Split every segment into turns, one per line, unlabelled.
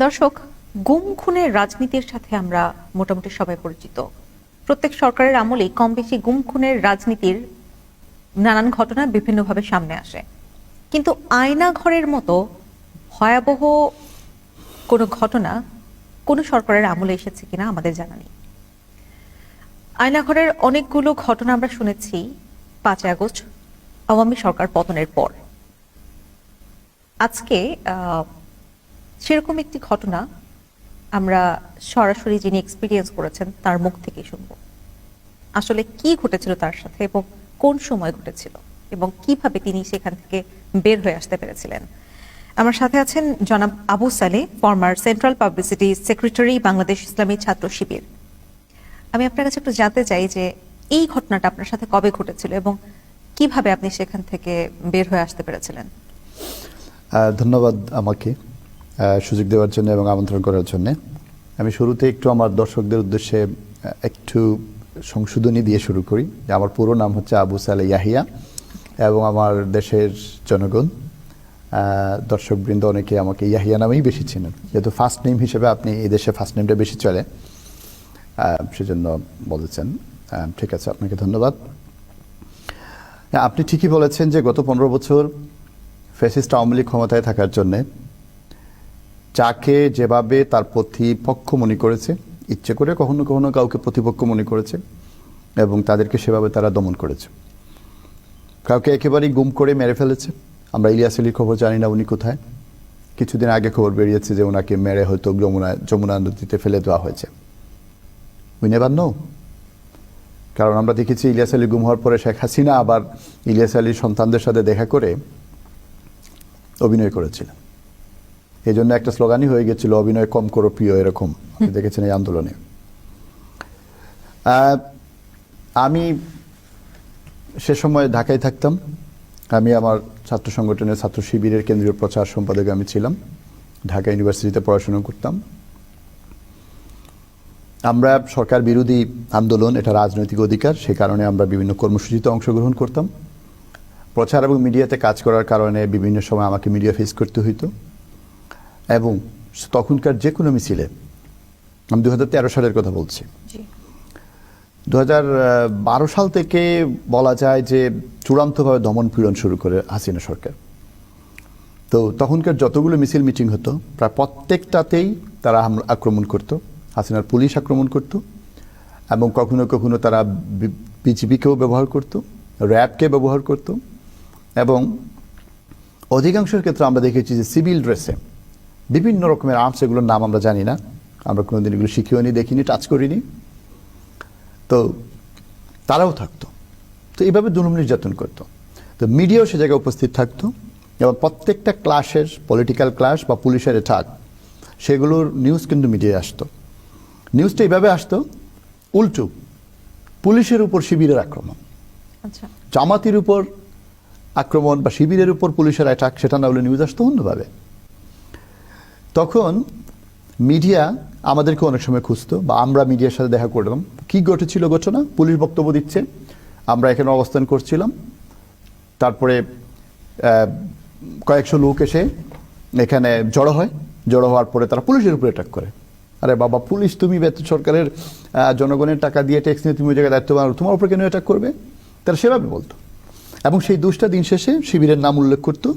দর্শক, গুম খুনের রাজনীতির সাথে আমরা মোটামুটি সবাই পরিচিত। প্রত্যেক সরকারের আমলেই কম বেশি গুম খুনের রাজনীতির নানান ঘটনা বিভিন্নভাবে সামনে আসে, কিন্তু আয়না ঘরের মতো ভয়াবহ কোনো ঘটনা কোনো সরকারের আমলে এসেছে কিনা আমাদের জানা নেই। আয়নাঘরের অনেকগুলো ঘটনা আমরা শুনেছি 5 আগস্ট আওয়ামী সরকার পতনের পর। আজকে সেরকম একটি ঘটনা আমরা সরাসরি যিনি এক্সপিরিয়েন্স করেছেন তার মুখ থেকে শুনবো। আসলে কি ঘটেছিল তার সাথে এবং কোন সময় ঘটেছিল এবং কিভাবে তিনি সেখান থেকে বের হয়ে আসতে পেরেছিলেন। আমার সাথে আছেন জনাব আবু সালে, former central publicity secretary, Bangladesh ইসলামী ছাত্র শিবির। আমি আপনার কাছে একটু জানতে চাই যে এই ঘটনাটা আপনার সাথে কবে ঘটেছিল এবং কিভাবে আপনি সেখান থেকে বের হয়ে আসতে পেরেছিলেন।
ধন্যবাদ আমাকে সুযোগ দেওয়ার জন্য এবং আমন্ত্রণ করার জন্য। আমি শুরুতে একটু আমার দর্শকদের উদ্দেশ্যে একটু সংশোধনী দিয়ে শুরু করি। আমার পুরো নাম হচ্ছে আবু সালে ইয়াহিয়া এবং আমার দেশের জনগণ দর্শকবৃন্দ অনেকে আমাকে ইয়াহিয়া নামেই বেশি চেনেন, যেহেতু ফার্স্ট নেম হিসেবে আপনি এই দেশে ফার্স্ট নেমটা বেশি চলে, সেজন্য বলেছেন। ঠিক আছে, আপনাকে ধন্যবাদ। আপনি ঠিকই বলেছেন যে গত 15 বছর ফ্যাসিস্ট আওয়ামী লীগ ক্ষমতায় থাকার জন্যে যাকে যেভাবে তার প্রতিপক্ষ মনে করেছে, ইচ্ছে করে কখনো কখনো কাউকে প্রতিপক্ষ মনে করেছে এবং তাদেরকে সেভাবে তারা দমন করেছে। কাউকে একেবারেই গুম করে মেরে ফেলেছে। আমরা ইলিয়াস আলীর খবর জানি না উনি কোথায়। কিছুদিন আগে খবর বেরিয়েছে যে ওনাকে মেরে হয়তো যমুনা নদীতে ফেলে দেওয়া হয়েছে। We never know. কারণ আমরা দেখেছি ইলিয়াস আলী গুম হওয়ার পরে শেখ হাসিনা আবার ইলিয়াস আলীর সন্তানদের সাথে দেখা করে অভিনয় করেছিলেন। এই জন্য একটা স্লোগানই হয়ে গেছিল, অভিনয় কম করো প্রিয়, এরকম আপনি দেখেছেন এই আন্দোলনে। আমি সে সময় ঢাকায় থাকতাম। আমি আমার ছাত্র সংগঠনের ছাত্র শিবিরের কেন্দ্রীয় প্রচার সম্পাদক আমি ছিলাম। ঢাকা ইউনিভার্সিটিতে পড়াশোনা করতাম। আমরা সরকার বিরোধী আন্দোলন, এটা রাজনৈতিক অধিকার, সে কারণে আমরা বিভিন্ন কর্মসূচিতে অংশগ্রহণ করতাম। প্রচার এবং মিডিয়াতে কাজ করার কারণে বিভিন্ন সময় আমাকে মিডিয়া ফেস করতে হইতো এবং তখনকার যে কোনো মিছিলে, আমি 2013 সালের কথা বলছি, 2012 সাল থেকে বলা যায় যে চূড়ান্তভাবে দমন পীড়ন শুরু করে হাসিনা সরকার। তো তখনকার যতগুলো মিছিল মিটিং হতো প্রায় প্রত্যেকটাতেই তারা আক্রমণ করতো। হাসিনার পুলিশ আক্রমণ করত এবং কখনো কখনো তারা বিজিবিকেও ব্যবহার করত, র্যাবকে ব্যবহার করত এবং অধিকাংশের ক্ষেত্রে আমরা দেখেছি যে সিভিল ড্রেসে বিভিন্ন রকমের আর্মস, এগুলোর নাম আমরা জানি না, আমরা কোনোদিন এগুলো শিখিও নি, দেখিনি, টাচ করিনি। তো তারাও থাকতো। তো এইভাবে জুলুম নির্যাতন করতো। তো মিডিয়াও সে জায়গায় উপস্থিত থাকতো এবং প্রত্যেকটা ক্লাসের, পলিটিক্যাল ক্লাস বা পুলিশের অ্যাটাক, সেগুলোর নিউজ কিন্তু মিডিয়ায় আসতো। নিউজটা এইভাবে আসতো, উল্টো পুলিশের উপর শিবিরের আক্রমণ, জামাতির উপর আক্রমণ বা শিবিরের উপর পুলিশের অ্যাটাক, সেটা না হলে নিউজ আসতো অন্যভাবে। তখন মিডিয়া আমাদেরকে অনেক সময় খুঁজতো বা আমরা মিডিয়ার সাথে দেখা করলাম, কি ঘটেছিল ঘটনা, পুলিশ বক্তব্য দিচ্ছে, আমরা এখানে অবস্থান করছিলাম। তারপরে কয়েকশো লোক এসে এখানে জড়ো হয়, জড়ো হওয়ার পরে তারা পুলিশের উপর অ্যাটাক করে। আরে বাবা, পুলিশ, তুমি সরকারের জনগণের টাকা দিয়ে ট্যাক্স নিয়ে তুমি ওই জায়গায় দায়িত্ব পালন, তোমার উপর কেন অ্যাটাক করবে, তারা সেভাবে বলতো। এবং সেই দুষ্টা দিন শেষে শিবিরের নাম উল্লেখ করতো,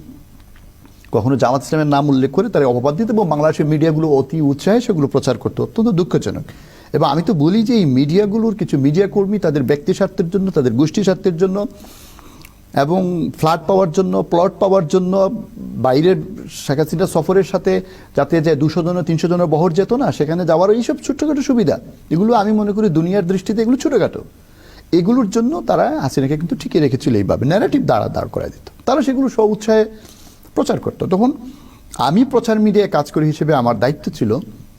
কখনো জামাত ইসলামের নাম উল্লেখ করে তারা অপবাদ দিত এবং বাংলাদেশের মিডিয়াগুলো অতি উৎসাহে সেগুলো প্রচার করতো। অত্যন্ত দুঃখজনক। এবং আমি তো বলি যে এই মিডিয়াগুলোর কিছু মিডিয়া কর্মী তাদের ব্যক্তি স্বার্থের জন্য, তাদের গোষ্ঠী স্বার্থের জন্য এবং ফ্ল্যাট পাওয়ার জন্য, প্লট পাওয়ার জন্য বাইরের শেখ হাসিনা সফরের সাথে যাতে যায় 200 জন 300 জনের বহর যেত না, সেখানে যাওয়ার এইসব ছোট্টখাটো সুবিধা, এগুলো আমি মনে করি দুনিয়ার দৃষ্টিতে এগুলো ছোটখাটো। এগুলোর জন্য তারা হাসিনাকে কিন্তু ঠিকই রেখেছিল, এইভাবে ন্যারেটিভ দাঁড় করায় দিত। তারা সেগুলো স্ব উৎসাহে প্রচার করতো। তখন আমি প্রচার মিডিয়ায় কাজ করি হিসেবে আমার দায়িত্ব ছিল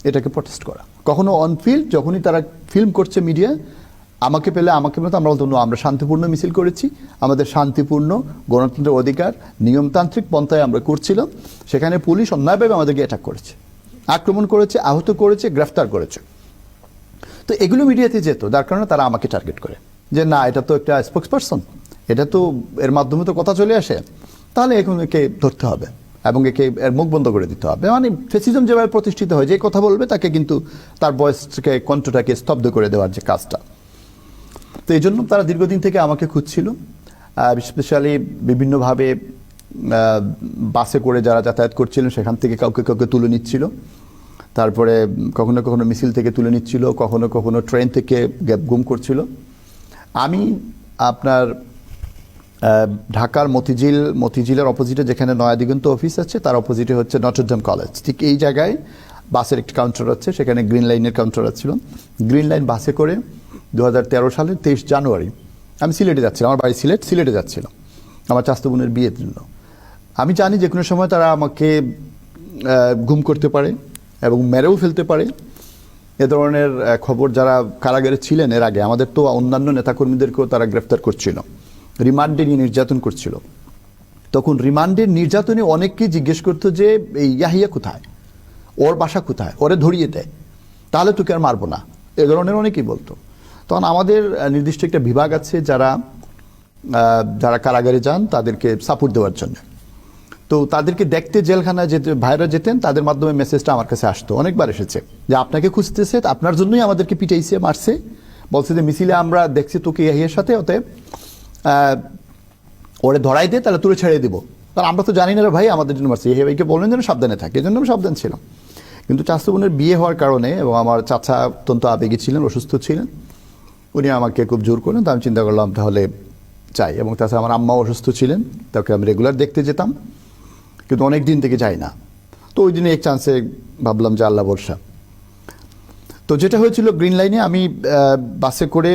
এটাকে প্রটেস্ট করা। কখনো অনফিল্ড, যখনই তারা ফিল্ম করছে মিডিয়া, আমাকে পেলে আমাকে বলতো, আমরা বলতো আমরা শান্তিপূর্ণ মিছিল করেছি, আমাদের শান্তিপূর্ণ গণতন্ত্রের অধিকার নিয়মতান্ত্রিক পন্থায় আমরা করছিলাম। সেখানে পুলিশ অন্যায়ভাবে আমাদেরকে অ্যাটাক করেছে, আক্রমণ করেছে, আহত করেছে, গ্রেফতার করেছে। তো এগুলো মিডিয়াতে যেত, যার কারণে তারা আমাকে টার্গেট করে যে না, এটা তো একটা স্পোক্স পারসন, এটা তো এর মাধ্যমে তো কথা চলে আসে, তাহলে এখন একে ধরতে হবে। এবং এর মুখ বন্ধ করে দিতে হবে। মানে ফেসিজম যেভাবে প্রতিষ্ঠিত হয়, যে কথা বলবে তাকে কিন্তু তার বয়সটাকে, কণ্ঠটাকে স্তব্ধ করে দেওয়ার যে কাজটা। তো এই জন্য তারা দীর্ঘদিন থেকে আমাকে খুঁজছিল, স্পেশালি বিভিন্নভাবে বাসে করে যারা যাতায়াত করছিলেন সেখান থেকে কাউকে কাউকে তুলে নিচ্ছিল, তারপরে কখনো কখনো মিছিল থেকে তুলে নিচ্ছিল, কখনো কখনো ট্রেন থেকে গুম করছিল। আমি আপনার ঢাকার মতিঝিলের অপোজিটে যেখানে নয়াদিগন্ত অফিস আছে তার অপোজিটে হচ্ছে নটরডেম কলেজ, ঠিক এই জায়গায় বাসের একটি কাউন্টার আছে, সেখানে গ্রিন লাইনের কাউন্টার ছিল। গ্রিন লাইন বাসে করে 2013 সালের 23 জানুয়ারি আমি সিলেটে যাচ্ছিলাম, আমার বাড়ি সিলেটে যাচ্ছিলাম আমার চাচাতো বোনের বিয়ের জন্য। আমি জানি যে কোনো সময় তারা আমাকে গুম করতে পারে এবং মেরেও ফেলতে পারে। এ ধরনের খবর যারা কারাগারে ছিলেন এর আগে, আমাদের তো অন্যান্য নেতাকর্মীদেরকেও তারা গ্রেফতার করছিল, রিমান্ডে নিয়ে নির্যাতন করছিল। তখন রিমান্ডের নির্যাতনে অনেককেই জিজ্ঞেস করতো যে এই ইয়াহিয়া কোথায়, ওর বাসা কোথায়, ওরে ধরিয়ে দেয়, তাহলে তোকে আর মারবো না, এ ধরনের অনেকেই বলতো। তখন আমাদের নির্দিষ্ট একটা বিভাগ আছে যারা কারাগারে যান তাদেরকে সাপোর্ট দেওয়ার জন্য। তো তাদেরকে দেখতে জেলখানায় ভাইরা যেতেন, তাদের মাধ্যমে মেসেজটা আমার কাছে আসতো, অনেকবার এসেছে যে আপনাকে খুঁজতেছে, আপনার জন্যই আমাদেরকে পিটাইছে, মারছে, বলছে যে মিছিলে আমরা দেখছি তোকে ইয়াহিয়ার সাথে, ওতে ওরে ধরাই দে, তাহলে তুলে ছেড়ে দিব। কারণ আমরা তো জানি না রে ভাই আমাদের জন্য মারছে, ইয়াহিয়া ভাইকে বললেন যেন সাবধানে থাকে, এই জন্য আমি সাবধান ছিলাম। কিন্তু চাচাতো বোনের বিয়ে হওয়ার কারণে, এবং আমার চাচা অত্যন্ত আবেগী ছিলেন, অসুস্থ ছিলেন, উনি আমাকে খুব জোর করলেন। তো আমি চিন্তা করলাম তাহলে চাই, এবং তাছাড়া আমার আম্মাও অসুস্থ ছিলেন, তাকে আমি রেগুলার দেখতে যেতাম, কিন্তু অনেক দিন থেকে যাই না। তো ওই দিনে এক চান্সে ভাবলাম যে আল্লাহ ভরসা। তো যেটা হয়েছিল, গ্রিন লাইনে আমি বাসে করে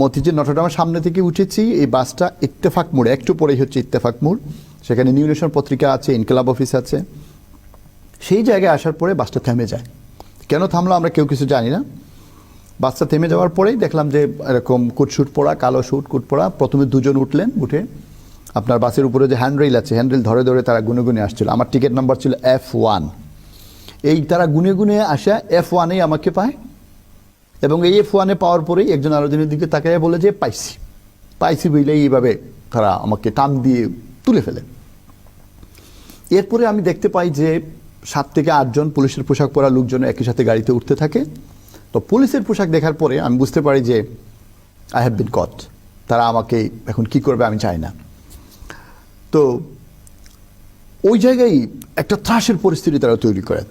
মতিঝিল নটরডেমের সামনে থেকে উঠেছি। এই বাসটা ইত্তেফাক মোড়ে, একটু পরেই হচ্ছে ইত্তেফাক মোড়, সেখানে নিউ নেশন পত্রিকা আছে, ইনকিলাব অফিস আছে। সেই জায়গায় আসার পরে বাসটা থেমে যায়। কেন থামলো আমরা কেউ কিছু জানি না। বাসটা থেমে যাওয়ার পরেই দেখলাম যে এরকম কোটশুট পরা, কালো শুট কোট পরা, প্রথমে দুজন উঠলেন, উঠে আপনার বাসের উপরে যে হ্যান্ডরেল আছে, হ্যান্ডরেল ধরে ধরে তারা গুনে গুনে আসছিল। আমার টিকিট নাম্বার ছিল F1। এই তারা গুনে গুনে আসা F1-এই আমাকে পায়, এবং এই F1-এ পাওয়ার পরেই একজন আরেকজনের দিকে তাকায় বলে যে পাইছি বইলেই এইভাবে তারা আমাকে টান দিয়ে তুলে ফেলে। এরপরে আমি দেখতে পাই যে 7 থেকে 8 জন পুলিশের পোশাক পরা লোকজন একই সাথে গাড়িতে উঠতে থাকে। তো পুলিশের পোশাক দেখার পরে আমি বুঝতে পারি যে আই হ্যাভ বিন কট, তারা আমাকে এখন কি করবে আমি চাই না। তো ওই জায়গায় একটা ত্রাসের পরিস্থিতি তারা তৈরি করে।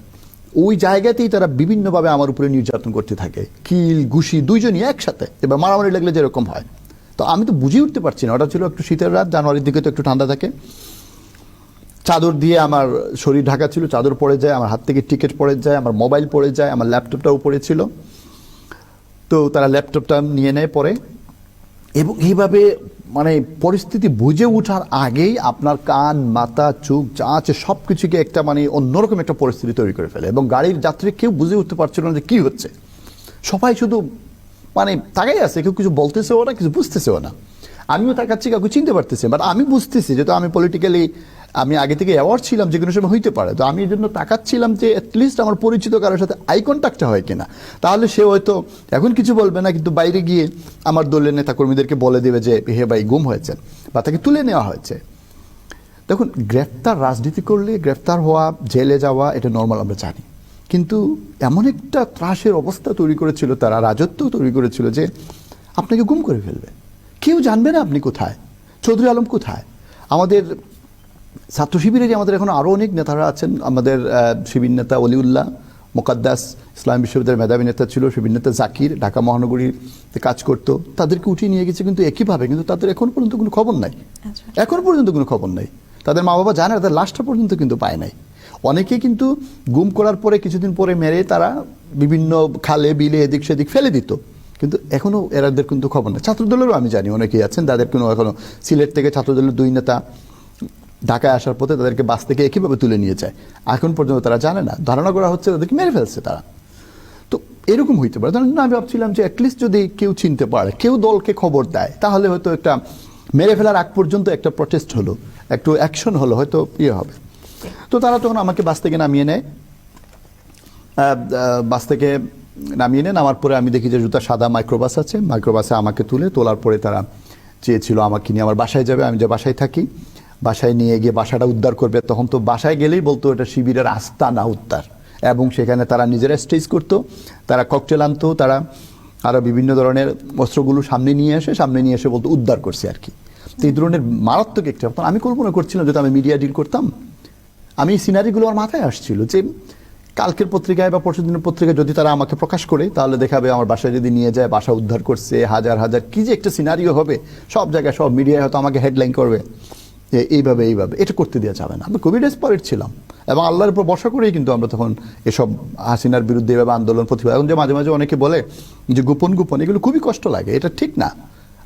ওই জায়গাতেই তারা বিভিন্নভাবে আমার উপরে নির্যাতন করতে থাকে, কিল ঘুষি দুইজনই একসাথে, এবার মারামারি লাগলে যেরকম হয়। তো আমি তো বুঝে উঠতে পারছি না, ওটা ছিল একটু শীতের রাত, জানুয়ারির দিকে তো একটু ঠান্ডা থাকে। চাদর দিয়ে আমার শরীর ঢাকা ছিল, চাদর পড়ে যায়, আমার হাত থেকে টিকিট পড়ে যায়, আমার মোবাইল পড়ে যায়, আমার ল্যাপটপটাও উপরে ছিল। তো তারা ল্যাপটপটা নিয়ে নেয় পরে, এবং এইভাবে মানে পরিস্থিতি বুঝে ওঠার আগেই আপনার কান, মাথা, চোখ যা আছে সব কিছুকে একটা মানে অন্যরকম একটা পরিস্থিতি তৈরি করে ফেলে। এবং গাড়ির যাত্রী কেউ বুঝে উঠতে পারছিল না যে কী হচ্ছে, সবাই শুধু মানে তাকাই আছে, কেউ কিছু বলতেছেও না, কিছু বুঝতেছেও না। আমিও তাকাচ্ছি, কাউকে চিনতে পারতেছি, বাট আমি বুঝতেছি যেহেতু আমি পলিটিক্যালি আমি আগে থেকে অ্যাওয়ার্ড ছিলাম যে কোনো সময় হইতে পারে। তো আমি এই জন্য তাকাচ্ছিলাম যে অ্যাটলিস্ট আমার পরিচিত কারোর সাথে আই কন্ট্যাক্টটা হয় কিনা, তাহলে সে হয়তো এখন কিছু বলবে না, কিন্তু বাইরে গিয়ে আমার দলের নেতাকর্মীদেরকে বলে দেবে যে হে ভাই গুম হয়েছেন বা তাকে তুলে নেওয়া হয়েছে। দেখুন, গ্রেফতার রাজনীতি করলে গ্রেফতার হওয়া, জেলে যাওয়া এটা নর্মাল, আমরা জানি। কিন্তু এমন একটা ত্রাসের অবস্থা তৈরি করেছিল তারা, রাজত্ব তৈরি করেছিল যে আপনাকে গুম করে ফেলবে, কেউ জানবে না আপনি কোথায়, চৌধুরী আলম কোথায়। আমাদের ছাত্র শিবিরে যে আমাদের এখন আরও অনেক নেতারা আছেন, আমাদের শিবির নেতা অলিউল্লাহ মোকাদ্দাস ইসলাম বিশ্ববিদ্যালয়ের মেধাবী নেতা ছিল, শিবির নেতা জাকির ঢাকা মহানগরীতে কাজ করতো, তাদেরকে উঠিয়ে নিয়ে গেছে কিন্তু একইভাবে, কিন্তু তাদের এখন পর্যন্ত কোনো খবর নাই, এখন পর্যন্ত কোনো খবর নাই। তাদের মা বাবা জানে, তাদের লাশটা পর্যন্ত কিন্তু পায় নাই। অনেকে কিন্তু গুম করার পরে কিছুদিন পরে মেরে তারা বিভিন্ন খালে বিলে এদিক সেদিক ফেলে দিত, কিন্তু এখনও এরাদের কিন্তু খবর নেই। ছাত্রদলেরও আমি জানি অনেকেই আছেন, তাদের কোনো এখনও সিলেট থেকে ছাত্রদলের 2 নেতা ঢাকায় আসার পথে তাদেরকে বাস থেকে একইভাবে তুলে নিয়ে যায়, এখন পর্যন্ত তারা জানে না, ধারণা করা হচ্ছে তাদেরকে মেরে ফেলছে তারা। তো এরকম হইতে পারে। তার জন্য আমি ভাবছিলাম যে অ্যাটলিস্ট যদি কেউ চিনতে পারে, কেউ দলকে খবর দেয়, তাহলে হয়তো একটা মেরে ফেলার আগ পর্যন্ত একটা প্রটেস্ট হলো, একটু অ্যাকশন হলো, হয়তো ইয়ে হবে। তো তারা তখন আমাকে বাস থেকে নামিয়ে নেয়, বাস থেকে নামিয়ে নেন। নামার পরে আমি দেখি যে জুতা সাদা মাইক্রোবাস আছে, মাইক্রোবাসে আমাকে তোলার পরে তারা চেয়েছিল আমাকে নিয়ে আমার বাসায় যাবে, আমি যে বাসায় থাকি বাসায় নিয়ে গিয়ে বাসাটা উদ্ধার করবে, তখন তো বাসায় গেলেই বলতো এটা শিবিরের আস্তানা উদ্ধার, এবং সেখানে তারা নিজেরা স্টেজ করতো, তারা ককটেল আনতো, তারা আরো বিভিন্ন ধরনের অস্ত্রগুলো সামনে নিয়ে এসে বলতো উদ্ধার করছে আর কি। তো এই ধরনের মারাত্মক একটা, আমি কল্পনা করছিলাম যদি আমি মিডিয়া ডিল করতাম, আমি এই সিনারিগুলো আমার মাথায় আসছিল যে কালকের পত্রিকায় বা পরশুদিনের পত্রিকায় যদি তারা আমাকে প্রকাশ করে, তাহলে দেখাবে আমার বাসায় যদি নিয়ে যায় বাসা উদ্ধার করছে, হাজার হাজার কি যে একটা সিনারিও হবে, সব জায়গায় সব মিডিয়ায় হয়তো আমাকে হেডলাইন করবে এইভাবে। এটা করতে দেওয়া যাবে না। আমরা খুবই ডেসপারেট ছিলাম, এবং আল্লাহর উপর ভরসা করেই কিন্তু আমরা তখন এসব হাসিনার বিরুদ্ধে এভাবে আন্দোলন প্রতিবাদ। এখন যে মাঝে মাঝে অনেকে বলে যে গোপন এগুলো খুবই কষ্ট লাগে, এটা ঠিক না।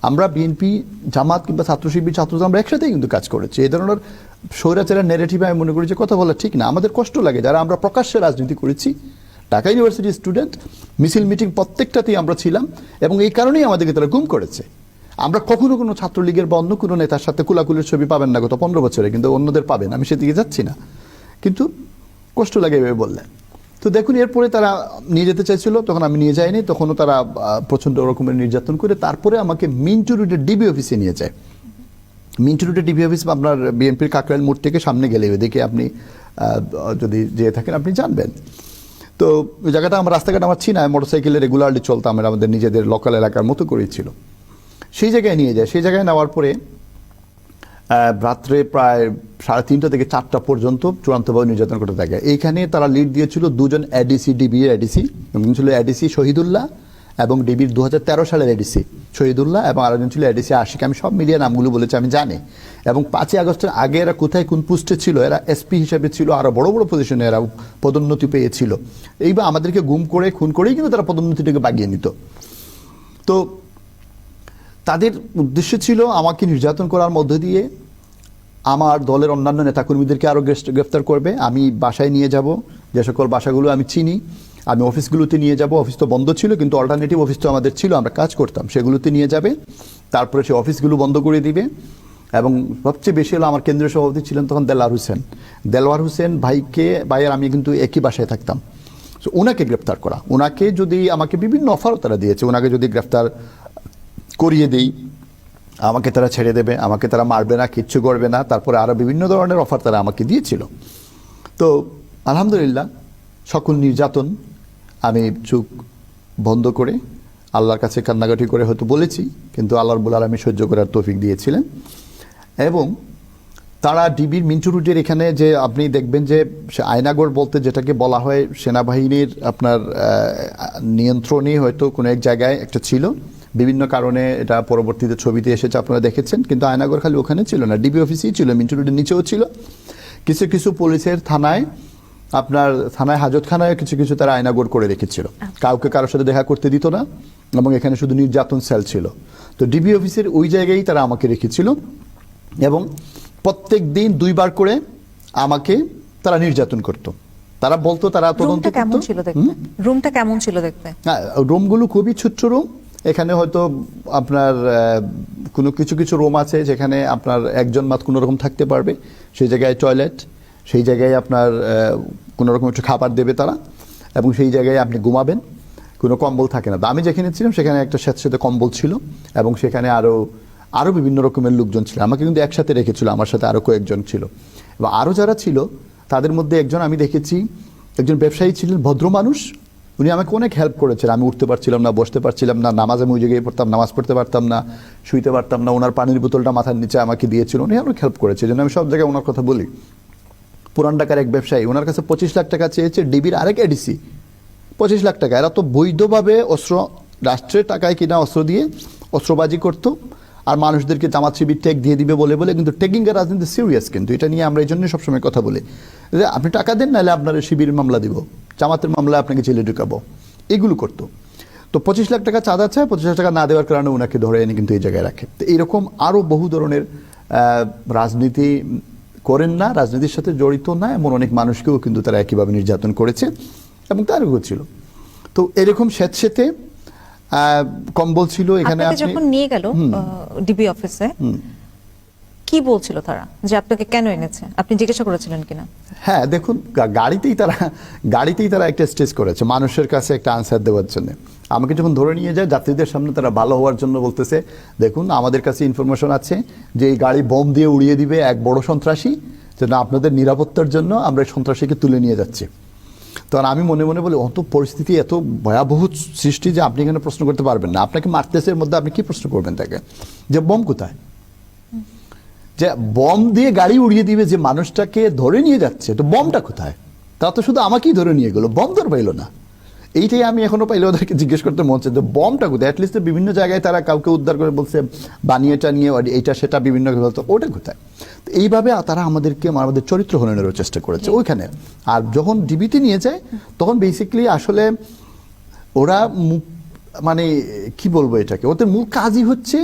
আমরা বিএনপি, জামাত কিংবা ছাত্র শিবির, ছাত্রদল আমরা একসাথেই কিন্তু কাজ করেছি। এই ধরনের স্বৈরাচারের নেগেটিভ আমি মনে করি যে কথা বলা ঠিক না। আমাদের কষ্ট লাগে যারা আমরা প্রকাশ্যে রাজনীতি করেছি, ঢাকা ইউনিভার্সিটির স্টুডেন্ট, মিছিল মিটিং প্রত্যেকটাতেই আমরা ছিলাম, এবং এই কারণেই আমাদেরকে তারা গুম করেছে। আমরা কখনো কোনো ছাত্রলীগের বা অন্য কোনো নেতার সাথে কুলাকুলের ছবি পাবেন না গত 15 বছরে, কিন্তু অন্যদের পাবেন, আমি সেদিকে যাচ্ছি না, কিন্তু কষ্ট লাগে এভাবে বললে। তো দেখুন, এরপরে তারা নিয়ে যেতে চাইছিল, তখন আমি নিয়ে যাইনি, তখনও তারা প্রচণ্ড রকমের নির্যাতন করে তারপরে আমাকে মিন্টু রোডের ডিবি অফিসে নিয়ে যায়। মিন্টু রোডের ডিবি অফিস আপনার বিএনপির কাকরাইল মোড় থেকে সামনে গেলে ওইদিকে আপনি যদি যেয়ে থাকেন আপনি জানবেন। তো ওই জায়গাটা আমার রাস্তাঘাট আমার চিনায়, মোটরসাইকেলে রেগুলারলি চলতাম, আমাদের নিজেদের লোকাল এলাকার মতো করেই ছিল। সেই জায়গায় নিয়ে যায়, সেই জায়গায় নেওয়ার পরে রাত্রে প্রায় 3:30 থেকে 4টা পর্যন্ত চূড়ান্তভাবে নির্যাতন করতে থাকে। এইখানে তারা লিড দিয়েছিল দুজন এডিসি, ডিবির এডিসি, ছিল এডিসি শহীদুল্লাহ এবং ডিবির 2013 সালের এডিসি শহীদুল্লাহ, এবং আরেকজন ছিল এডিসি আশিক। আমি সব মিলিয়ে নামগুলো বলেছি, আমি জানি। এবং 5ই আগস্টের আগে এরা কোথায় কোন পোস্টে ছিল, এরা এসপি হিসেবে ছিল, আরো বড় বড় পজিশনে এরা পদোন্নতি পেয়েছিল। এইবার আমাদেরকে গুম করে খুন করেই কিন্তু তারা পদোন্নতিটাকে বাগিয়ে নিত। তো তাদের উদ্দেশ্য ছিল আমাকে নির্যাতন করার মধ্য দিয়ে আমার দলের অন্যান্য নেতাকর্মীদেরকে আরও গ্রেফতার করবে। আমি বাসায় নিয়ে যাব, যে সকল বাসাগুলো আমি চিনি, আমি অফিসগুলোতে নিয়ে যাব। অফিস তো বন্ধ ছিল, কিন্তু অল্টারনেটিভ অফিস তো আমাদের ছিল, আমরা কাজ করতাম, সেগুলোতে নিয়ে যাবে। তারপরে সে অফিসগুলো বন্ধ করে দিবে। এবং সবচেয়ে বেশি হলো আমার কেন্দ্রীয় সভাপতি ছিলেন তখন দেলোয়ার হোসেন ভাইয়ের আমি কিন্তু একই বাসায় থাকতাম। তো ওনাকে গ্রেফতার করা, ওনাকে যদি আমাকে বিভিন্ন অফারও তারা দিয়েছে, ওনাকে যদি গ্রেফতার করিয়ে দেই আমাকে তারা ছেড়ে দেবে, আমাকে তারা মারবে না, কিচ্ছু করবে না। তারপরে আরো বিভিন্ন ধরনের অফার তারা আমাকে দিয়েছিল। তো আলহামদুলিল্লাহ সকল নির্যাতন আমি চোখ বন্ধ করে আল্লাহর কাছে কান্নাকাটি করে হয়তো বলেছি, কিন্তু আল্লাহ রাব্বুল আলামিন সহ্য করার তৌফিক দিয়েছিলেন। এবং তারা ডিবির মিন্টু রোডের এখানে যে আপনি দেখবেন যে আয়নাগর বলতে যেটাকে বলা হয়, সেনাবাহিনীর আপনার নিয়ন্ত্রণে হয়তো কোনো এক জায়গায় একটা ছিল, বিভিন্ন কারণে এটা পরবর্তীতে ছবিতে এসেছে, আপনারা দেখেছেন। কিন্তু আয়নাগর খালি ওখানে ছিল না, ডিবি অফিসেই ছিল, মিন্টু রোডের নিচেও ছিল। কিছু কিছু পুলিশের থানায়, আপনার থানায় হাজতখানায় কিছু কিছু তারা আয়নাগর করে রেখেছিল, কাউকে কারোর সাথে দেখা করতে দিত না, এবং এখানে শুধু নির্যাতন সেল ছিল। তো ডিবি অফিসের ওই জায়গায় তারা আমাকে রেখেছিল, এবং প্রত্যেক দিন 2 বার করে আমাকে তারা নির্যাতন করত। তারা বলতো তারা তদন্ত করত।
কেমন ছিল দেখতে? রুমটা কেমন ছিল দেখতে?
হ্যাঁ, রুমগুলো খুবই ছোট্ট রুম। এখানে হয়তো আপনার কোনো কিছু কিছু রুম আছে যেখানে আপনার একজন মাত্র কোনো রকম থাকতে পারবে, সেই জায়গায় টয়লেট, সেই জায়গায় আপনার কোনো রকম একটু খাবার দেবে তারা, এবং সেই জায়গায় আপনি ঘুমাবেন, কোনো কম্বল থাকে না। আমি যেখানে ছিলাম সেখানে একটা স্যাঁতস্যাঁতে কম্বল ছিল, এবং সেখানে আরো বিভিন্ন রকমের লোকজন ছিল। আমাকে কিন্তু একসাথে রেখেছিল, আমার সাথে আরো কয়েকজন ছিল। এবং আরো যারা ছিল তাদের মধ্যে একজন আমি দেখেছি, একজন ব্যবসায়ী ছিলেন, ভদ্র মানুষ। উনি আমাকে অনেক হেল্প করেছেন। আমি উঠতে পারছিলাম না, বসতে পারছিলাম না, নামাজ আমি ওই জায়গায় পড়তাম, নামাজ পড়তে পারতাম না, শুইতে পারতাম না। ওনার পানির বোতলটা মাথার নিচে আমাকে দিয়েছিল, উনি অনেক হেল্প করেছে, যেন আমি সব জায়গায় ওনার কথা বলি। পুরান ঢাকার এক ব্যবসায়ী, ওনার কাছে 25 লাখ টাকা চেয়েছে ডিবির আরেক এডিসি, 25 লাখ টাকা। এরা তো বৈধভাবে অস্ত্র, রাষ্ট্রের টাকায় কিনা অস্ত্র দিয়ে অস্ত্রবাজি করতো, আর মানুষদেরকে জামাত শিবির টেক দিয়ে দিবে বলে কিন্তু টেকিং এর রাজনীতি সিরিয়াস। কিন্তু এটা নিয়ে আমরা এই জন্যই সবসময় কথা বলি যে আপনি টাকা দেন, নাহলে আপনার শিবির মামলা দিব, জামাতের মামলা আপনাকে জেলে ঢুকাবো, এগুলো করতো। তো 25 লাখ টাকা চাঁদা চায়, 25 লাখ টাকা না দেওয়ার কারণে ওনাকে ধরে এনে কিন্তু এই জায়গায় রাখে। তো এইরকম আরো বহু ধরনের রাজনীতি করেন না, রাজনীতির সাথে জড়িত না এমন অনেক মানুষকেও কিন্তু তারা একইভাবে নির্যাতন করেছে, এবং তারও ছিল। তো এরকম স্যাঁতস্যাঁতে কম্বল ছিল এখানে।
যখন নিয়ে গেল ডিবি অফিসে, কি বলছিল তারা যে আপনাকে কেন এনেছে, আপনি জিজ্ঞাসা করেছিলেন কিনা?
হ্যাঁ দেখুন, গাড়িতেই তারা একটা স্টেজ করেছে মানুষের কাছে একটা আনসার দেওয়ার জন্য। আমাকে যখন ধরে নিয়ে যায় যাত্রীদের সামনে তারা ভালো হওয়ার জন্য বলতেছে, দেখুন আমাদের কাছে ইনফরমেশন আছে যে এই গাড়ি বোম দিয়ে উড়িয়ে দিবে এক বড় সন্ত্রাসী, যেন আপনাদের নিরাপত্তার জন্য আমরা এই সন্ত্রাসীকে তুলে নিয়ে যাচ্ছি। তখন আমি মনে মনে বলি, অত পরিস্থিতি এত ভয়াবহ সৃষ্টি যে আপনি এখানে প্রশ্ন করতে পারবেন না। আপনাকে মারতেছে, এর মধ্যে আপনি কি প্রশ্ন করবেন তাকে যে বোম কোথায়? যে বম দিয়ে গাড়ি উড়িয়ে দিবে যে মানুষটাকে ধরে নিয়ে যাচ্ছে, তো বমটা কোথায়? তা তো শুধু আমাকেই ধরে নিয়ে গেলো, বম ধর পাইলো না। এইটাই আমি এখনো পাইলে ওদেরকে জিজ্ঞেস করতে মন চাই, বমটা কোথায়? অ্যাটলিস্ট বিভিন্ন জায়গায় তারা কাউকে উদ্ধার করে বলছে বানিয়ে টানিয়ে এইটা সেটা বিভিন্ন বলতো, ওটা কোথায়? তো এইভাবে তারা আমাদেরকে আমাদের চরিত্র হননেরও চেষ্টা করেছে ওইখানে। আর যখন ডিবিতে নিয়ে যায় তখন বেসিক্যালি আসলে ওরা মানে কি বলবো এটাকে, ওদের মূল কাজই হচ্ছে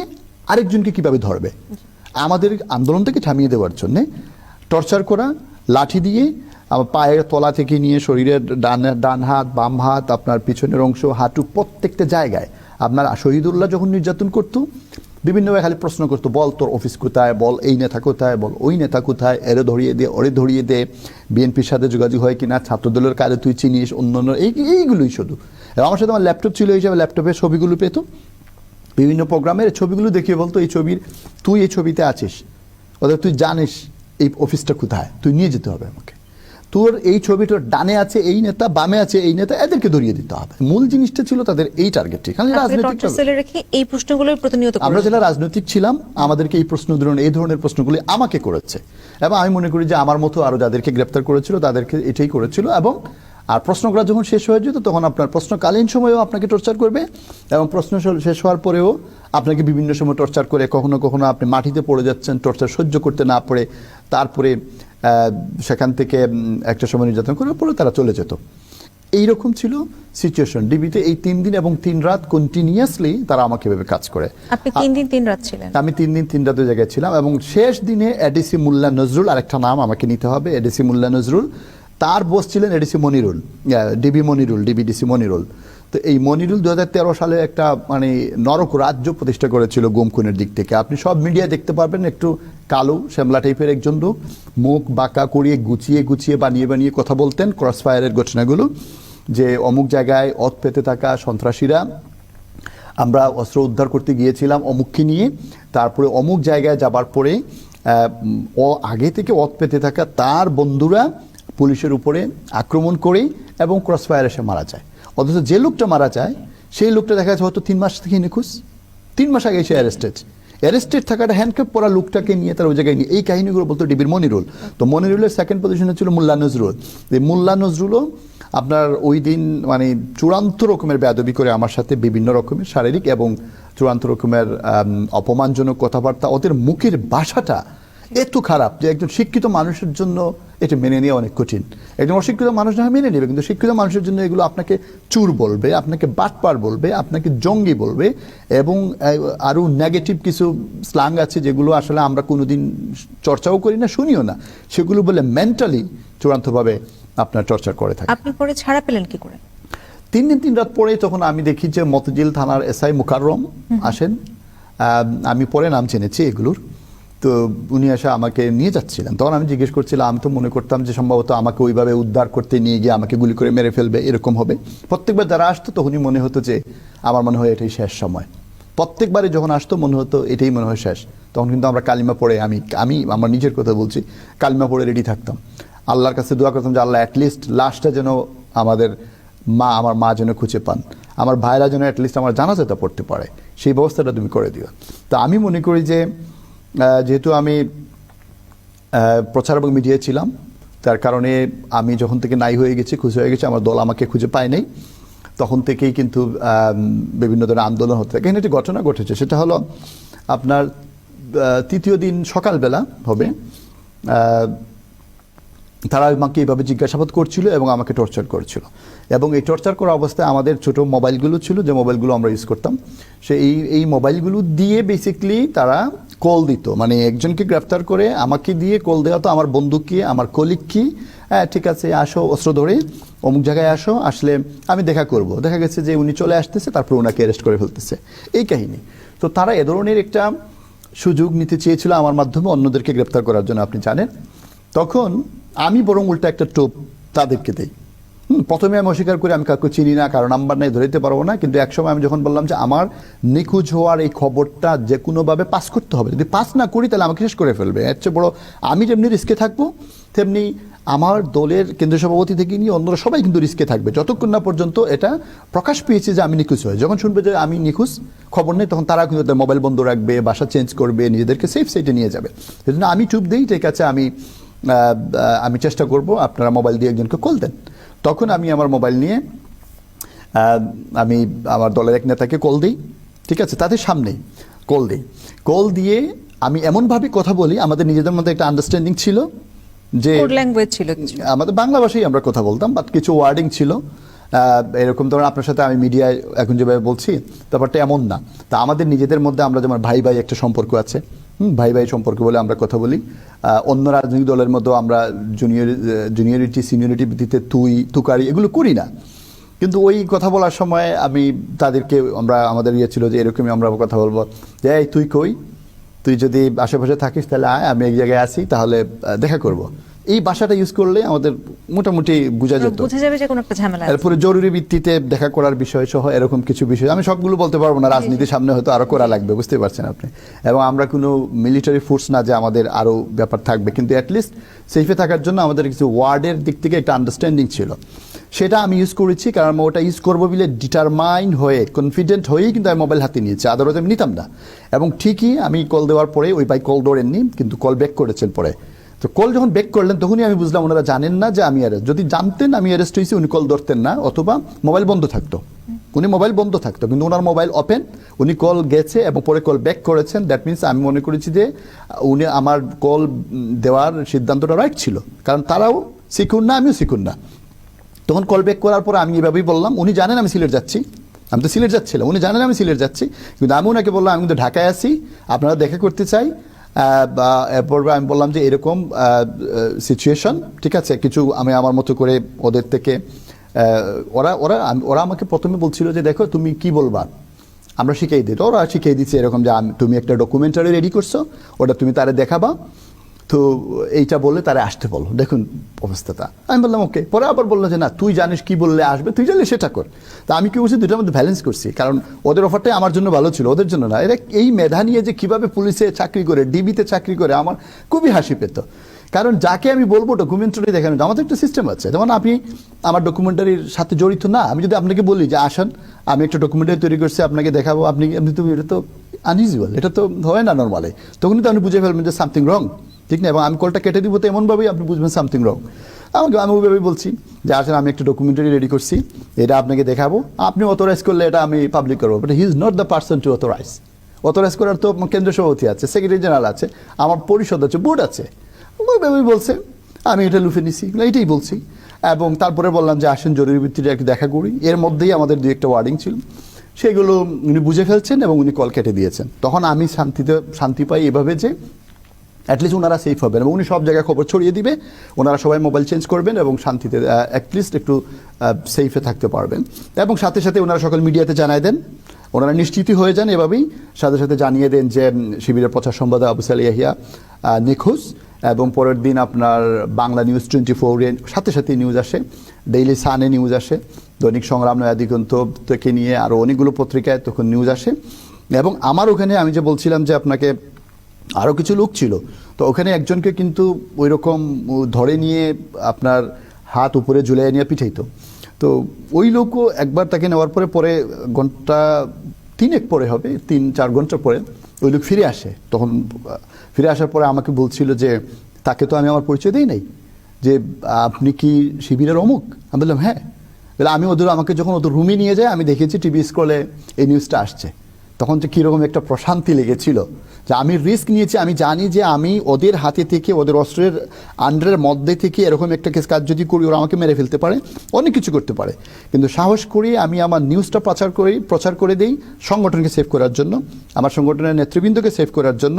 আরেকজনকে কিভাবে ধরবে, আমাদের আন্দোলনটাকে থামিয়ে দেওয়ার জন্য টর্চার করা, লাঠি দিয়ে আমার পায়ের তলা থেকে নিয়ে শরীরের ডান হাত বাম হাত আপনার পিছনের অংশ হাঁটু প্রত্যেকটা জায়গায়। আপনার শহীদুল্লাহ যখন নির্যাতন করতো বিভিন্নভাবে খালি প্রশ্ন করতো, বল তোর অফিস কোথায়, বল এই নেতা কোথায়, বল ওই নেতা কোথায়, এরে ধরিয়ে দে ওরে ধরিয়ে দে, বিএনপির সাথে যোগাযোগ হয় কিনা, ছাত্রদলের কাজে তুই চিনিস, অন্যান্য এইগুলোই শুধু। এবং আমার সাথে আমার ল্যাপটপ ছিল, হিসাবে ল্যাপটপে ছবিগুলো পেত, বিভিন্ন প্রোগ্রামের ছবিগুলো দেখিয়ে বলতো এই ছবির তুই এই ছবিতে আছিস, অর্থাৎ তুই জানিস এই অফিসটা কোথায়, তুই নিয়ে যেতে হবে আমাকে, তোর এই ছবিটার ডানে আছে এই নেতা, বামে আছে এই নেতা, এদেরকে ধরিয়ে দিতে হবে। মূল জিনিসটা ছিল তাদের এই টার্গেট।
এই প্রশ্নগুলো প্রতিনিয়ত
আমরা যারা রাজনৈতিক ছিলাম আমাদেরকে এই প্রশ্ন এই ধরনের প্রশ্নগুলি আমাকে করেছে, এবং আমি মনে করি যে আমার মতো আরো যাদেরকে গ্রেপ্তার করেছিল তাদেরকে এটাই করেছিল। এবং আর প্রশ্নগুলো যখন শেষ হয়ে যেত তখন আপনার প্রশ্নকালীন সময়েও আপনাকে টর্চার করবে, এবং প্রশ্ন শেষ হওয়ার পরেও আপনাকে বিভিন্ন সময় টর্চার করে, কখনো কখনো আপনি মাটিতে পড়ে যাচ্ছেন টর্চার সহ্য করতে না পারে, তারপরে সেখান থেকে একটা সময় নির্যাতন করার পরে তারা চলে যেত। এইরকম ছিল সিচুয়েশন ডিবিতে। এই 3 দিন এবং 3 রাত কন্টিনিউয়াসলি তারা আমাকে এভাবে কাজ করে।
আপনি 3 দিন 3 রাত ছিলেন?
আমি 3 দিন 3 রাত ওই জায়গায় ছিলাম। এবং শেষ দিনে এডিসি মোল্লা নজরুল, আরেকটা নাম আমাকে নিতে হবে, এডিসি মোল্লা নজরুল, তার বস ছিলেন এডিসি মনিরুল, ডিবিডিসি মনিরুল। তো এই মনিরুল 2013 সালে একটা মানে নরক রাজ্য প্রতিষ্ঠা করেছিল গুম খুনের দিক থেকে। আপনি সব মিডিয়ায় দেখতে পারবেন, একটু কালো শ্যামলা টাইপের একজন লোক, মুখ বাঁকা করিয়ে গুছিয়ে বানিয়ে কথা বলতেন ক্রস ফায়ারের ঘটনাগুলো, যে অমুক জায়গায় অত পেতে থাকা সন্ত্রাসীরা, আমরা অস্ত্র উদ্ধার করতে গিয়েছিলাম অমুককে নিয়ে, তারপরে অমুক জায়গায় যাবার পরে আগে থেকে অত পেতে থাকা তার বন্ধুরা পুলিশের উপরে আক্রমণ করে এবং ক্রস ফায়ার এসে মারা যায়। অথচ যে লোকটা মারা যায় সেই লোকটা দেখা যাচ্ছে হয়তো 3 মাস থেকে নিখোঁজ, 3 মাস আগে সে অ্যারেস্টেড থাকাটা হ্যান্ডকাপ পরা লোকটাকে নিয়ে তার ওই জায়গায় নিয়ে এই কাহিনীগুলো বলতো ডিবির মনিরুল। তো মনিরুলের সেকেন্ড পজিশনে ছিল মোল্লা নজরুল। এই মোল্লা নজরুলও আপনার ওই দিন মানে চূড়ান্ত রকমের বেয়াদবি করে আমার সাথে, বিভিন্ন রকমের শারীরিক এবং চূড়ান্ত রকমের অপমানজনক কথাবার্তা। ওদের মুখের ভাষাটা এত খারাপ যে একজন শিক্ষিত মানুষের জন্য এটা মেনে নেওয়া অনেক কঠিন। একজন অশিক্ষিত মানুষ না মেনে নেবে, কিন্তু শিক্ষিত মানুষের জন্য এগুলো আপনাকে চুর বলবে, আপনাকে বাটপার বলবে, আপনাকে জঙ্গি বলবে, এবং আরো নেগেটিভ কিছু স্ল্যাং আছে যেগুলো আসলে আমরা কোনোদিন চর্চাও করি না, শুনিও না, সেগুলো বলে মেন্টালি চূড়ান্তভাবে আপনার চর্চা করে থাকে।
আপনি পরে ছাড়া পেলেন কি করে?
3 দিন 3 রাত পরে তখন আমি দেখি যে মতিঝিল থানার এসআই মুকাররম আসেন। আমি পরে নাম চিনেছি এগুলোর। তো উনি এসে আমাকে নিয়ে যাচ্ছিলেন, তখন আমি জিজ্ঞেস করছিলাম, আমি তো মনে করতাম যে সম্ভবত আমাকে ওইভাবে উদ্ধার করতে নিয়ে গিয়ে আমাকে গুলি করে মেরে ফেলবে, এরকম হবে। প্রত্যেকবার যারা আসতো তখনই মনে হতো যে আমার মনে হয় এটাই শেষ সময়। প্রত্যেকবারে যখন আসতো মনে হতো এটাই মনে হয় শেষ। তখন কিন্তু আমরা কালিমা পড়ে, আমি আমার নিজের কথা বলছি, কালিমা পড়ে রেডি থাকতাম, আল্লাহর কাছে দোয়া করতাম যে আল্লাহ অ্যাটলিস্ট লাশটা যেন আমার মা যেন খুঁজে পান, আমার ভাইরা যেন অ্যাটলিস্ট আমার জানাজাটা পড়তে পারে, সেই ব্যবস্থাটা তুমি করে দিও। তো আমি মনে করি যে যেহেতু আমি প্রচার এবং মিডিয়ায় ছিলাম, তার কারণে আমি যখন থেকে নাই হয়ে গেছি, খুশি হয়ে গেছি, আমার দল আমাকে খুঁজে পায় নাই, তখন থেকেই কিন্তু বিভিন্ন ধরনের আন্দোলন হতে থাকে। এখানে একটি ঘটনা ঘটেছে, সেটা হলো আপনার 3য় দিন সকালবেলা হবে, তারা আমাকে এইভাবে জিজ্ঞাসাবাদ করছিল এবং আমাকে টর্চার করছিল। এবং এই টর্চার করা অবস্থায় আমাদের ছোট মোবাইলগুলো ছিল, যে মোবাইলগুলো আমরা ইউজ করতাম, এই মোবাইলগুলো দিয়ে বেসিক্যালি তারা কল দিত, মানে একজনকে গ্রেফতার করে আমাকে দিয়ে কল দেওয়া তো, আমার বন্ধুকে, আমার কলিগ কি, হ্যাঁ ঠিক আছে আসো, অস্ত্র ধরে অমুক জায়গায় আসো, আসলে আমি দেখা করব। দেখা গেছে যে উনি চলে আসতেছে, তারপর ওনাকে অ্যারেস্ট করে ফেলতেছে, এই কাহিনী। তো তারা এ ধরনের একটা সুযোগ নিতে চেয়েছিল আমার মাধ্যমে অন্যদেরকে গ্রেপ্তার করার জন্য, আপনি জানেন। তখন আমি বরং উল্টা একটা টোপ তাদেরকে দেই। প্রথমে আমি অস্বীকার করি আমি কাউকে চিনি না, কারো নাম্বার নাই, ধরতে পারবো না। কিন্তু একসময় আমি যখন বললাম যে আমার নিখোঁজ হওয়ার এই খবরটা যে কোনোভাবে পাস করতে হবে, যদি পাস না করি তাহলে আমাকে শেষ করে ফেলবে। এর চেয়ে বড় আমি যেমনি রিস্কে থাকবো, তেমনি আমার দলের কেন্দ্রীয় সভাপতি থেকে নিয়ে অন্যরা সবাই কিন্তু রিস্কে থাকবে, যতক্ষণ না পর্যন্ত এটা প্রকাশ পেয়েছে যে আমি নিখোঁজ হই। যখন শুনবে যে আমি নিখোঁজ, খবর নেই, তখন তারা কিন্তু তাদের মোবাইল বন্ধ রাখবে, বাসা চেঞ্জ করবে, নিজেদেরকে সেফ সাইডে নিয়ে যাবে। সেই জন্য আমি চুপ দিই, ঠিক আছে আমি চেষ্টা করব, আপনারা মোবাইল দিয়ে একজনকে কল দেন। তখন আমি আমার মোবাইল নিয়ে আমি আমার দলের এক নেতাকে কল দিই, ঠিক আছে, তাদের সামনেই কল দিই। কল দিয়ে আমি এমনভাবে কথা বলি, আমাদের নিজেদের মধ্যে একটা আন্ডারস্ট্যান্ডিং ছিল যে
কোড ল্যাঙ্গুয়েজ ছিল কিছু,
আমাদের বাংলা ভাষায় আমরা কথা বলতাম, বাট কিছু ওয়ার্ডিং ছিল এরকম। ধরুন আপনার সাথে আমি মিডিয়ায় এখন যেভাবে বলছি, ব্যাপারটা এমন না। তা আমাদের নিজেদের মধ্যে আমরা যেমন ভাই ভাই একটা সম্পর্ক আছে, ভাই ভাই সম্পর্ক বলে আমরা কথা বলি। অন্য রাজনৈতিক দলের মধ্যেও আমরা জুনিয়রিটি সিনিয়রিটি ভিত্তিতে তুই তুকারি এগুলো করি না। কিন্তু ওই কথা বলার সময় আমি তাদেরকে আমাদের ইয়ে ছিল যে এরকমই আমরা কথা বলবো যে এই তুই কই, তুই যদি আশেপাশে থাকিস তাহলে আয়, আমি এক জায়গায় আসি, তাহলে দেখা করব। এই ভাষাটা ইউজ করলে আমাদের মোটামুটি বোঝা যেত,
বোঝা যাবে যে কোনো একটা ঝামেলা আছে।
এরপরে জরুরি ভিত্তিতে দেখা করার বিষয় সহ এরকম কিছু বিষয়, আমি সবগুলো বলতে পারবো না, রাজনীতির সামনে হয়তো আরো করা লাগবে, বুঝতে পারছেন আপনি। এবং আমরা কোনো মিলিটারি ফোর্স না যে আমাদের আরো ব্যাপার থাকবে, কিন্তু অ্যাটলিস্ট সেফে থাকার জন্য আমাদের কিছু ওয়ার্ডের দিক থেকে একটা আন্ডারস্ট্যান্ডিং ছিল, সেটা আমি ইউজ করেছি। কারণ আমি ওটা ইউজ করবো বলে ডিটারমাইন হয়ে, কনফিডেন্ট হয়েই কিন্তু আমি মোবাইল হাতে নিয়েছি, আদারওয়াইজ আমি নিতাম না। এবং ঠিকই আমি কল দেওয়ার পরে ওই ভাই কল ধরেননি, কিন্তু কল ব্যাক করেছেন পরে। তো কল যখন ব্যাক করলেন তখনই আমি বুঝলাম ওনারা জানেন না যে আমি অ্যারেস্ট। যদি জানতেন আমি অ্যারেস্ট হয়েছি, উনি কল ধরতেন না, অথবা মোবাইল বন্ধ থাকতো, উনি মোবাইল বন্ধ থাকতো, কিন্তু ওনার মোবাইল ওপেন, উনি কল গেছে এবং পরে কল ব্যাক করেছেন। দ্যাট মিনস আমি মনে করেছি যে উনি আমার কল দেওয়ার সিদ্ধান্তটা রাইট ছিল, কারণ তারাও সিকিউর না, আমিও সিকিউর না। তখন কল ব্যাক করার পর আমি এভাবেই বললাম, উনি জানেন আমি সিলেট যাচ্ছি, আমি তো সিলেট যাচ্ছিলাম, উনি জানেন আমি সিলেট যাচ্ছি, কিন্তু আমি ওনাকে বললাম আমি কিন্তু ঢাকায় আছি, আপনারা দেখা করতে চাই। এরপর আমি বললাম যে এরকম সিচুয়েশন, ঠিক আছে, কিছু আমি আমার মতো করে ওদের থেকে ওরা আমাকে প্রথমে বলছিল যে দেখো তুমি কি বলবা, আমরা শিখিয়ে দিই। তো ওরা শিখিয়ে দিচ্ছে এরকম যে তুমি একটা ডকুমেন্টারি রেডি করছো, ওটা তুমি তারে দেখাবা, তো এইটা বললে তারা আসতে বলো, দেখুন অবস্থাটা। আমি বললাম ওকে। পরে আবার বললো যে না তুই জানিস কি বললে আসবে, তুই জানলে সেটা কর। তা আমি কি করছি, দুটার মধ্যে ব্যালেন্স করছি, কারণ ওদের অফারটাই আমার জন্য ভালো ছিল, ওদের জন্য না। এরা এই মেধা নিয়ে যে কিভাবে পুলিশে চাকরি করে, ডিবিতে চাকরি করে, আমার খুবই হাসি পেত। কারণ যাকে আমি বলবো ডকুমেন্টারি দেখানো, আমাদের একটা সিস্টেম আছে, যেমন আপনি আমার ডকুমেন্টারির সাথে জড়িত না, আমি যদি আপনাকে বলি যে আসেন আমি একটা ডকুমেন্টারি তৈরি করছি আপনাকে দেখাবো, আপনি তুমি এটা তো আনইউজুয়াল, এটা তো হয় না নর্মালি, তখনই তো আপনি বুঝে ফেলবেন যে সামথিং রং, ঠিক না? এবং আমি কলটা কেটে দিব, তো এমনভাবেই আপনি বুঝবেন সামথিং রং। আমি ওইভাবেই বলছি যে আসলে আমি একটা ডকুমেন্টারি রেডি করছি, এটা আপনাকে দেখাবো, আপনি অথরাইজ করলে এটা আমি পাবলিক করবো, but he is not the person to authorize. Authorize করার তো কেন্দ্রীয় সভাপতি আছে, সেক্রেটারি জেনারেল আছে, আমার পরিষদ আছে, বোর্ড আছে। ওইভাবেই বলছে, আমি এটা লুফে নিছি, এইটাই বলছি। এবং তারপরে বললাম যে আসেন জরুরি ভিত্তিতে একটু দেখা করি। এর মধ্যেই আমাদের দু একটা ওয়ার্ডিং ছিল, সেগুলো উনি বুঝে ফেলছেন এবং উনি কল কেটে দিয়েছেন। তখন আমি শান্তি পাই এভাবে যে অ্যাটলিস্ট ওনারা সেফ হবেন, এবং উনি সব জায়গায় খবর ছড়িয়ে দিবে, ওনারা সবাই মোবাইল চেঞ্জ করবেন এবং শান্তিতে অ্যাটলিস্ট একটু সেফে থাকতে পারবেন। এবং সাথে সাথে ওনারা সকল মিডিয়াতে জানায় দেন, ওনারা নিশ্চিতই হয়ে যান এভাবেই, সাথে সাথে জানিয়ে দেন যে শিবিরের প্রচার সম্পাদক আবু সালে ইয়াহিয়া নিখোঁজ। এবং পরের দিন আপনার বাংলা নিউজ 24-এর সাথে সাথে নিউজ আসে, ডেইলি সানে নিউজ আসে, দৈনিক সংগ্রাম নয়াদিগন্ত থেকে নিয়ে আরও অনেকগুলো পত্রিকায় তখন নিউজ আসে। এবং আমার ওখানে আমি যে বলছিলাম যে আপনাকে আরও কিছু লোক ছিল, তো ওখানে একজনকে কিন্তু ওই রকম ধরে নিয়ে আপনার হাত উপরে ঝুলিয়ে নিয়ে পিঠাইতো। তো ওই লোকও একবার তাকে নেওয়ার পরে ঘন্টা 3 পরে হবে, 3-4 ঘন্টা পরে ওই লোক ফিরে আসে। তখন ফিরে আসার পরে আমাকে বলছিল যে তাকে তো আমি আমার পরিচয় দিই নাই, যে আপনি কি শিবিরের অমুক? আমি বললাম হ্যাঁ। বলে আমি আমাকে যখন ওদের রুমে নিয়ে যায়, আমি দেখেছি টিভি স্ক্রলে এই নিউজটা আসছে, তখন যে কীরকম একটা প্রশান্তি লেগেছিল যে আমি রিস্ক নিয়েছি, আমি জানি যে আমি ওদের হাতে থেকে, ওদের অস্ত্রের আন্ডারের মধ্যে থেকে এরকম একটা কাজ যদি করি, ওরা আমাকে মেরে ফেলতে পারে, অনেক কিছু করতে পারে, কিন্তু সাহস করি আমি আমার নিউজটা প্রচার করে দিই সংগঠনকে সেভ করার জন্য, আমার সংগঠনের নেতৃবৃন্দকে সেভ করার জন্য,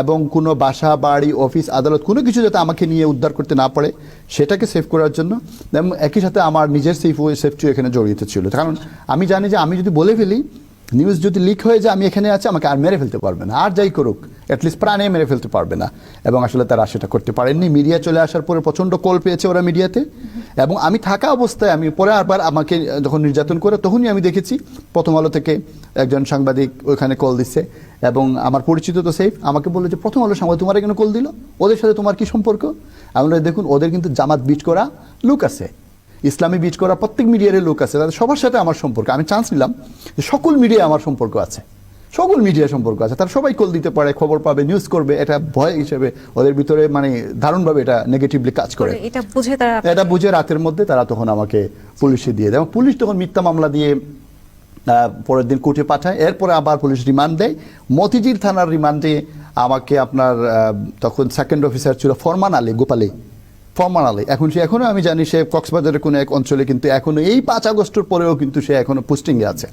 এবং কোনো বাসা বাড়ি অফিস আদালত কোনো কিছু যাতে আমাকে নিয়ে উদ্ধার করতে না পারে সেটাকে সেভ করার জন্য। এবং একই সাথে আমার নিজের সেফটি এখানে জড়িত ছিল, কারণ আমি জানি যে আমি যদি বলে ফেলি নিউজ যদি লিক হয়ে যায় আমি এখানে আছি, আমাকে আর মেরে ফেলতে পারবে না, আর যাই করুক অ্যাটলিস্ট প্রাণে মেরে ফেলতে পারবে না। এবং আসলে তারা সেটা করতে পারেননি। মিডিয়া চলে আসার পরে প্রচণ্ড কল পেয়েছে ওরা মিডিয়াতে, এবং আমি থাকা অবস্থায় আমি পরে আবার আমাকে যখন নির্যাতন করে তখনই আমি দেখেছি প্রথম আলো থেকে একজন সাংবাদিক ওইখানে কল দিচ্ছে, এবং আমার পরিচিত তো সেফ আমাকে বললো যে প্রথম আলো সাংবাদিক তোমার এখানে কল দিল, ওদের সাথে তোমার কি সম্পর্ক? আমি বললাম দেখুন ওদের কিন্তু জামাত বিট করা লোক আছে, ইসলামী বিট করা প্রত্যেক মিডিয়ার লোক আছে, তাদের সবার সাথে আমার সম্পর্ক। আমি চান্স নিলাম যে সকল মিডিয়া আমার সম্পর্ক আছে, সকল মিডিয়া সম্পর্ক আছে, তারা সবাই কল দিতে পারে, খবর পাবে, নিউজ করবে, এটা ভয় হিসেবে ওদের ভিতরে মানে দারুণভাবে এটা নেগেটিভলি কাজ করে। এটা বুঝে রাতের মধ্যে তারা তখন আমাকে পুলিশে দিয়ে দেয়, এবং পুলিশ তখন মিথ্যা মামলা দিয়ে পরের দিন কোর্টে পাঠায়। এরপরে আবার পুলিশ রিমান্ড দেয়, মতিঝিল থানার রিমান্ডে আমাকে আপনার তখন সেকেন্ড অফিসার ছিল ফরমান আলী গোপালী, ফরমান আলী, এখন সে এখনো আমি জানি সে কক্সবাজারের কোনো এক অঞ্চলে, কিন্তু এখনো এই 5 আগস্টের পরেও কিন্তু সে এখনো পোস্টিংয়ে আছে।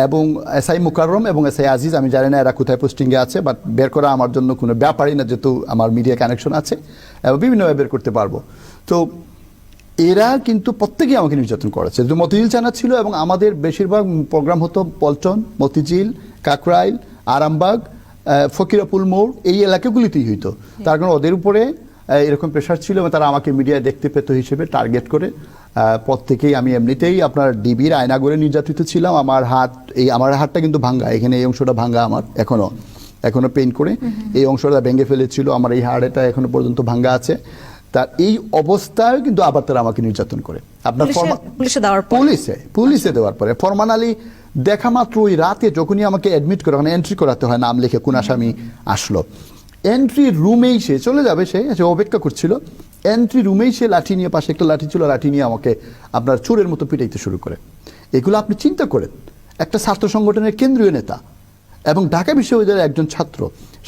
এবং এসআই মুকাররম এবং এসআই আজিজ, আমি জানি না এরা কোথায় পোস্টিংয়ে আছে, বাট বের করা আমার জন্য কোনো ব্যাপারই না, যেহেতু আমার মিডিয়া কানেকশন আছে এবং বিভিন্নভাবে বের করতে পারবো। তো এরা কিন্তু প্রত্যেকেই আমাকে নির্যাতন করেছে। যেহেতু মতিঝিল থানা ছিল এবং আমাদের বেশিরভাগ প্রোগ্রাম হতো পল্টন, মতিঝিল, কাকরাইল, আরামবাগ, ফকিরাপুল মোড়, এই এলাকাগুলিতেই হইতো। তার কারণে ওদের উপরে এরকম প্রেশার ছিল এবং তারা আমাকে মিডিয়ায় দেখতে পেত হিসেবে টার্গেট করে প্রত্যেকেই। আমি এমনিতেই আপনার ডিবির আয়নাগরে নির্যাতিত ছিলাম। আমার হাতটা কিন্তু ভাঙ্গা, এখানে এই অংশটা ভাঙ্গা আমার এখনো পেইন করে এই অংশটা ভেঙে ফেলেছিল, আমার এই হাড়টা এখনো পর্যন্ত ভাঙ্গা আছে। তার এই অবস্থায় কিন্তু আবার তারা আমাকে নির্যাতন করে আপনার পুলিশে দেওয়ার পরে। ফরমান আলী দেখা মাত্র ওই রাতে যখনই আমাকে অ্যাডমিট করে, ওখানে এন্ট্রি করাতে হয় নাম লিখে কোন আসামি আসলো, এন্ট্রি রুমেই সে চলে যাবে, সে অপেক্ষা করছিল, এন্ট্রি রুমেই সে লাঠি নিয়ে, পাশে একটা লাঠি ছিল, লাঠি নিয়ে আমাকে আপনার চোরের মতো পিটাইতে শুরু করে। এগুলো আপনি চিন্তা করেন, একটা ছাত্র সংগঠনের কেন্দ্রীয় নেতা এবং ঢাকা বিশ্ববিদ্যালয়ের একজন ছাত্র,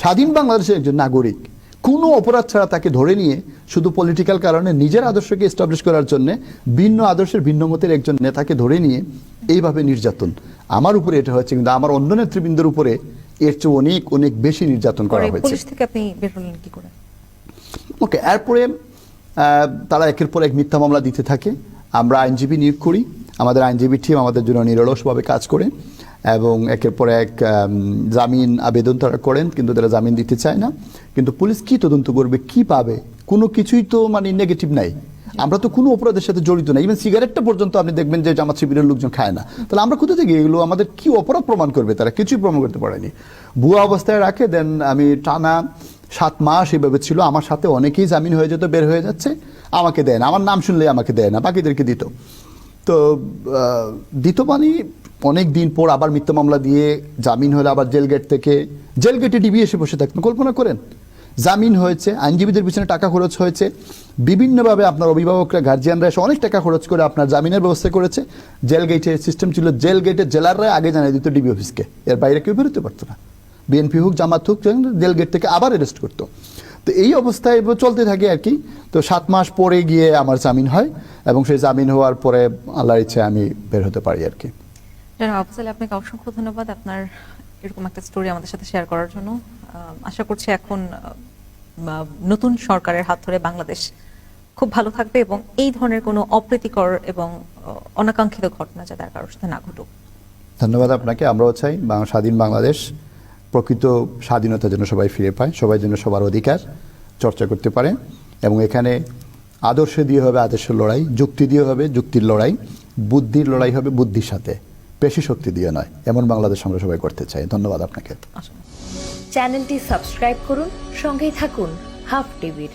স্বাধীন বাংলাদেশের একজন নাগরিক, কোনো অপরাধ ছাড়া তাকে ধরে নিয়ে শুধু পলিটিক্যাল কারণে নিজের আদর্শকে এস্টাবলিশ করার জন্য ভিন্ন আদর্শের ভিন্ন মতের একজন নেতাকে ধরে নিয়ে এইভাবে নির্যাতন আমার উপরে এটা হচ্ছে, কিন্তু আমার অন্য নেতৃবৃন্দের উপরে এর চেয়ে অনেক অনেক বেশি নির্যাতন করা হয়েছে।
পুলিশ থেকে আপনি বের হলেন কি করে?
ওকে, এরপরে তারা একের পর এক মিথ্যা মামলা দিতে থাকে। আমরা আইনজীবী নিয়োগ করি, আমাদের আইনজীবী টিম আমাদের জন্য নিরলসভাবে কাজ করে এবং একের পর এক জামিন আবেদন তারা করেন, কিন্তু তারা জামিন দিতে চায় না। কিন্তু পুলিশ কি তদন্ত করবে, কি পাবে, কোনো কিছুই তো মানে নেগেটিভ নাই। আমরা তো কোনো অপরাধের সাথে জড়িত না, ইভেন সিগারেটটা পর্যন্ত আপনি দেখবেন যে জামাত শিবিরের লোকজন খায় না। তাহলে আমরা কোথা থেকে এগুলো, আমাদের কি অপরাধ প্রমাণ করবে? তারা কিছুই প্রমাণ করতে পারেনি, ভুয়া অবস্থায় রাখে। দেন আমি টানা 7 মাস এইভাবে ছিল, আমার সাথে অনেকেই জামিন হয়ে যেত, বের হয়ে যাচ্ছে, আমাকে দেয় না, আমার নাম শুনলে আমাকে দেয় না, বাকিদেরকে দিত। তো মানে অনেক দিন পর আবার মিথ্যা মামলা দিয়ে জামিন হলে আবার জেল গেটে ডিবি এসে বসে থাকবেন, কল্পনা করেন। জামিন হয়েছে, আইনজীবীদের পিছনে টাকা খরচ হয়েছে, বিভিন্নভাবে আপনার অভিভাবকরা গার্জিয়ানরা এসে অনেক টাকা খরচ করে আপনার জামিনের ব্যবস্থা করেছে। জেল গেটের সিস্টেম ছিল, জেল গেটে জেলাররা আগে জানিয়ে দিত ডিবি অফিসকে, এর বাইরে কেউ বেরোতে পারতো না। বিএনপি হোক জামাত হোক, জেল গেট থেকে আবার অ্যারেস্ট করতো। তো এই অবস্থায় চলতে থাকে আর কি। তো 7 মাস পরে গিয়ে আমার জামিন হয় এবং সেই জামিন হওয়ার পরে আল্লাহর ইচ্ছে আমি বের হতে পারি আর কি।
আফজাল, আপনাকে অসংখ্য ধন্যবাদ আপনার এরকম একটা স্টোরি আমাদের সাথে শেয়ার করার জন্য। আশা করছি এখন নতুন সরকারের হাত ধরে বাংলাদেশ খুব ভালো থাকবে এবং এই ধরনের কোনো অপ্রীতিকর এবং অনাকাঙ্ক্ষিত ঘটনা যাতে আর কারোর সাথে না ঘটুক।
ধন্যবাদ আপনাকে। আমরাও চাই স্বাধীন বাংলাদেশ, প্রকৃত স্বাধীনতা যেন সবাই ফিরে পায়, সবাই যেন সবার অধিকার চর্চা করতে পারে এবং এখানে আদর্শ দিয়ে হবে আদর্শের লড়াই, যুক্তি দিয়ে হবে যুক্তির লড়াই, বুদ্ধির লড়াই হবে বুদ্ধির সাথে, পেশি শক্তি দিয়ে নয়। এমন বাংলাদেশ আমরা সবাই করতে চাই। ধন্যবাদ আপনাকে।
চ্যানেলটি সাবস্ক্রাইব করুন, সঙ্গেই থাকুন হাফ টিভির।